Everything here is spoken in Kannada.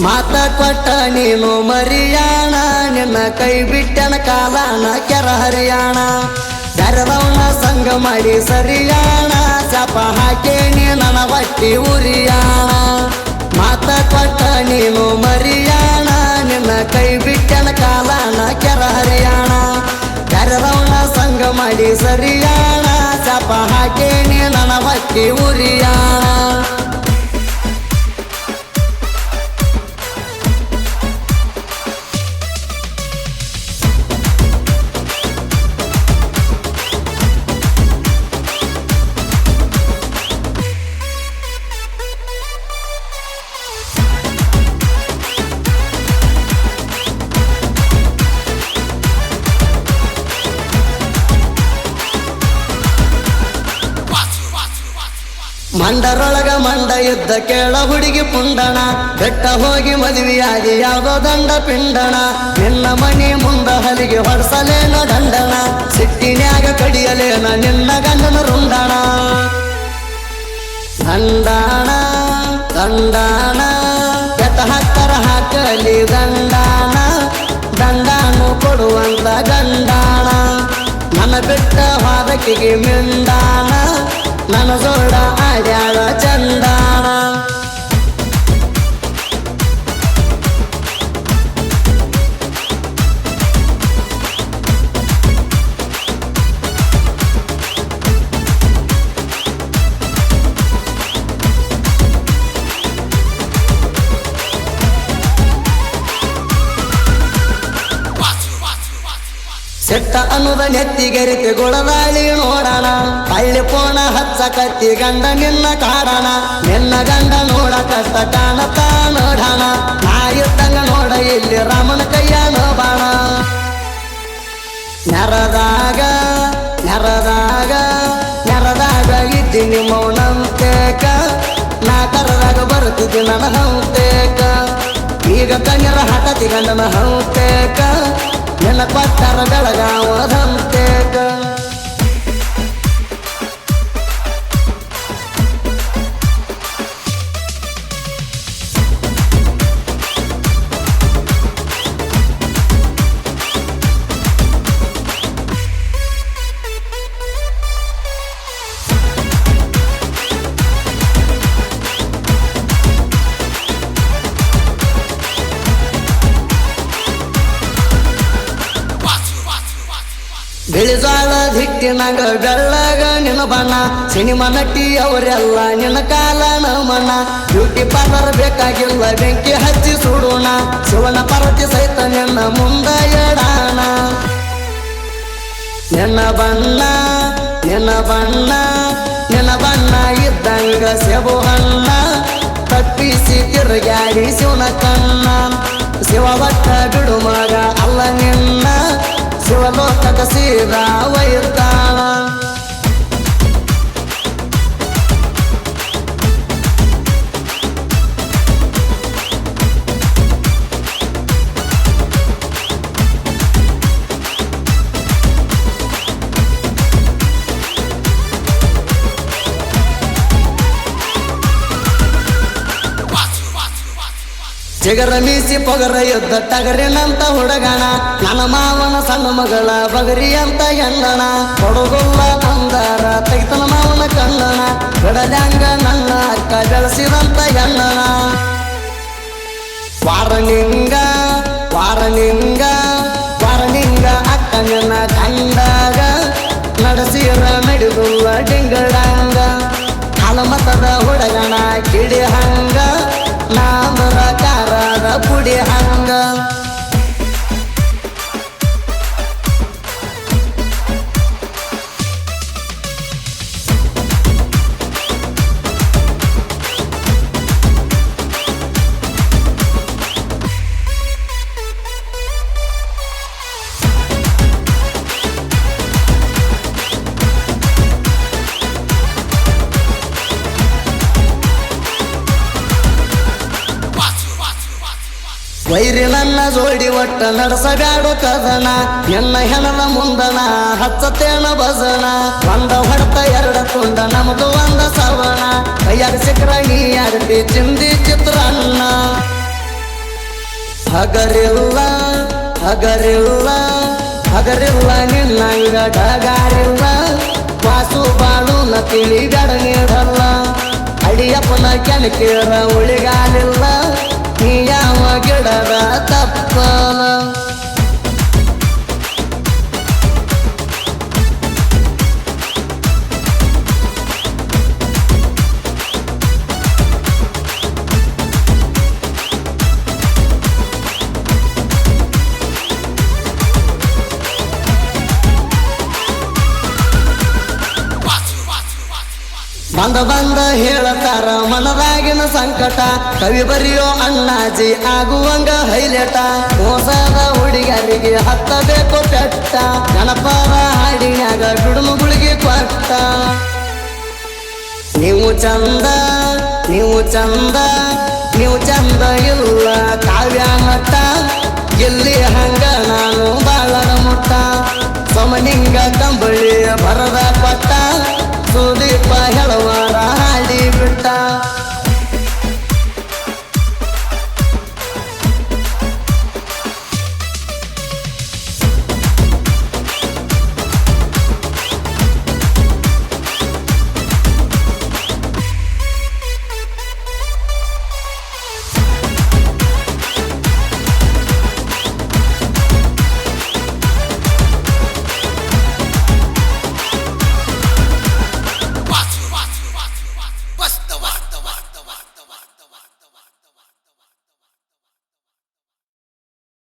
ಮಾತ ಕೊಟ್ಟ ನೀನು ಮರಿಯಾಣ ನಿನ್ನ ಕೈ ಬಿಟ್ಟನ ಕಾಲಾನ ಕೆರ ಹರಿಯಾಣ ದರದವನ ಸಂಗ ಮಾಡಿ ಸರಿಯಾಣ ಶಾಪ ಹಾಕಿ ನೀ ನನ್ನ ಹೊಟ್ಟಿ ಉರಿಯಾಣ ಮಾತ ಕೊಟ್ಟ ನೀನು ಮರಿಯಾಣ ನಿನ್ನ ಕೈ ಬಿಟ್ಟನ ಕಾಲಾನ ಕೆರ ಹರಿಯಾಣ ದರದವನ ಸಂಗ ಮಾಡಿ ಸರಿಯಾಣ ಶಾಪ ಹಾಕಿ ನೀ ನನ್ನ ಹೊಟ್ಟಿ ಉರಿಯಾಣ ಮಂಡರೊಳಗ ಮಂಡ ಯುದ್ಧ ಕೇಳ ಹುಡುಗಿ ಪುಂಡಣ ಬೆಟ್ಟ ಹೋಗಿ ಮದುವೆಯಾಗಿ ಯಾವುದೋ ದಂಡ ಪಿಂಡಣ ನಿನ್ನ ಮನಿ ಮುಂದ ಹಲಿಗೆ ಹೊಡ್ಸಲೇನ ದಂಡಣ ಸಿಟ್ಟಿನ್ಯಾಗ ಕಡಿಯಲೇನ ನಿನ್ನ ಗಂಡನ ರುಂಡಣ ದಂಡಾಣ ದಂಡಾಣ ಬೆಟ್ಟ ಹಾಕ್ತಾರ ಹಾಕಲಿ ದಂಡಾಣ ದಂಡಾನು ಕೊಡುವಂತ ಗಂಡಾಣ ನನ್ನ ಬಿಟ್ಟ ಹಾದಕಿಗೆ ಮಿಂಡಾಣ ನನ್ನ ಜೋಡ ಆಡ್ಯಾಳ ಚಂದಾಣ ಸೆಟ್ಟ ಅನ್ನುದ ನೆತ್ತಿಗೆರಿತಿ ಗುಳದಾಳಿ ನೋಡೋಣ ಹಳ್ಳಿ ಪೋಣ ಹಚ್ಚ ಕತ್ತಿ ಗಂಡ ನಿನ್ನ ಕಾಡಣ ನಿನ್ನ ಗಂಡ ನೋಡ ಕಷ್ಟ ಕಾಣತ ನೋಡೋಣ ನಾಯಿದ್ದಂಗ ನೋಡ ಇಲ್ಲಿ ರಾಮನ ಕೈಯನ ಬಾಣ ನೆರದಾಗ ನೆರದಾಗ ನೆರದಾಗ ಇದ್ದೀನಿ ಮೌನಂತೇಕ ನಾ ಕರದಾಗ ಬರುತ್ತಿದ್ದಿ ನನ್ನ ಹಂತೇಕ ಈಗ ಕಣ್ಣರ ಹಠತಿ ಗಂಡನ ಹಂತೇಕ ನಿನ್ನ ಕೊಟ್ಟಾರ ಬೆಳಗಾವದಂತೇಕ ಬಿಳಿಜಾಳ ದಿಟ್ಟಿನಾಗ ಬೆಳ್ಳಗ ನಿನ್ನ ಬಣ್ಣ ಸಿನಿಮಾ ನಟಿ ಅವರೆಲ್ಲ ನಿನ್ನ ಕಾಲನ ಮಣ್ಣ ಬ್ಯೂಟಿ ಪಾರ್ಲರ್ ಬೇಕಾಗಿಲ್ಲ ಬೆಂಕಿ ಹಚ್ಚಿ ಸುಡೋಣ ಶಿವನ ಪಾರ್ವತಿ ಸಹಿತ ನಿನ್ನ ಮುಂದ ಎಡಾಣ ನಿನ್ನ ಬಣ್ಣ ನಿನ್ನ ಬಣ್ಣ ನಿನ್ನ ಬಣ್ಣ ಇದ್ದಂಗ ಸೇಬು ಹಣ್ಣ ತಪ್ಪಿಸಿ ತಿರುಗಾಡಿ ಶಿವನ ಕಣ್ಣ ಶಿವ ಒಟ್ಟ ಬಿಡು ಮಗ ಅಲ್ಲ ನಿನ್ನ ಶಿವಲೋಕದ ಸೀದಾ ವೈರ್ತಾಳ ಚಿಗರ ಮೀಸಿ ಪೊಗರ ಯುದ್ಧ ಟಗರಿನಂತ ಹುಡುಗಣ ನನ್ನ ಮಾವನ ಸಣ್ಣ ಮಗಳ ಬಗರಿ ಅಂತ ಹೆಣ್ಣಣ ಕೊಡಗುಲ್ಲ ಅಂದಾರ ತೆಗಿತನ ಮಾವನ ಕಣ್ಣಣ ಬಿಡದಂಗ ನನ್ನ ಅಕ್ಕ ಬೆಳೆಸಿದಂತ ಹೆಣ್ಣಣ ವಾರನಿಂಗ ವಾರನಿಂಗ ವಾರನಿಂಗ ಅಕ್ಕ ನಿನ್ನ ಕಂಡಾಗ ನಡೆಸಿರ ನಡೆದುಲ್ಲ ಡಿಂಗಡಂಗ ಹಲಮತದ ಹುಡುಗಣ ಕಿಡಿ ಹಂಗ ನಾಮರ ಕಾರದ ಪುಡಿ ಹಂಗ ವೈರಿ ನನ್ನ ಜೋಡಿ ಒಟ್ಟ ನಡೆಸಗಾಡು ಕದನ ಎನ್ನ ಹೆಣದ ಮುಂದನ ಹಚ್ಚತೇನ ಭಜನ ಒಂದ ಹೊಡೆತ ಎರಡ ತುಂಡ ನಮ್ದು ಒಂದ ಸವಣ ಕೈಯಾಗ ಸಿಕ್ರ ನೀ ಆಡ್ತಿ ಚಿಂದಿ ಚಿತ್ರಾನ್ನ ಹಗರಿಲ್ಲ ಹಗರಿಲ್ಲ ಹಗರಿಲ್ಲ ನಿನ್ನಂಗ ಡಗಾರಿಲ್ಲ ವಾಸು ಬಾಳು ನ ತಿಳಿಗಡ ನೀಡಲ್ಲ ಅಡಿಯಪ್ಪನ ಕೆಣಕೀರ ಉಳಿಗಾಲಿಲ್ಲ ನೀ ಯಾವ ಗಿಡದ ತಪ್ಪಲ ಬಂದ ಹೇಳತಾರ ಮನದಾಗಿನ ಸಂಕಟ ಕವಿ ಬರೆಯೋ ಅಣ್ಣಾಜಿ ಆಗುವಂಗ ಹೈಲೆಟ ಮೋಸದ ಹುಡುಗರಿಗೆ ಹತ್ತಬೇಕು ಪೆಟ್ಟ ಗಣಪರ ಹಾಡಿನ್ಯಾಗ ಬಿಡುಮುಗುಳಿಗೆ ಕೊಟ್ಟ ನೀವು ಚಂದ ನೀವು ಚಂದ ನೀವು ಚಂದ ಇಲ್ಲ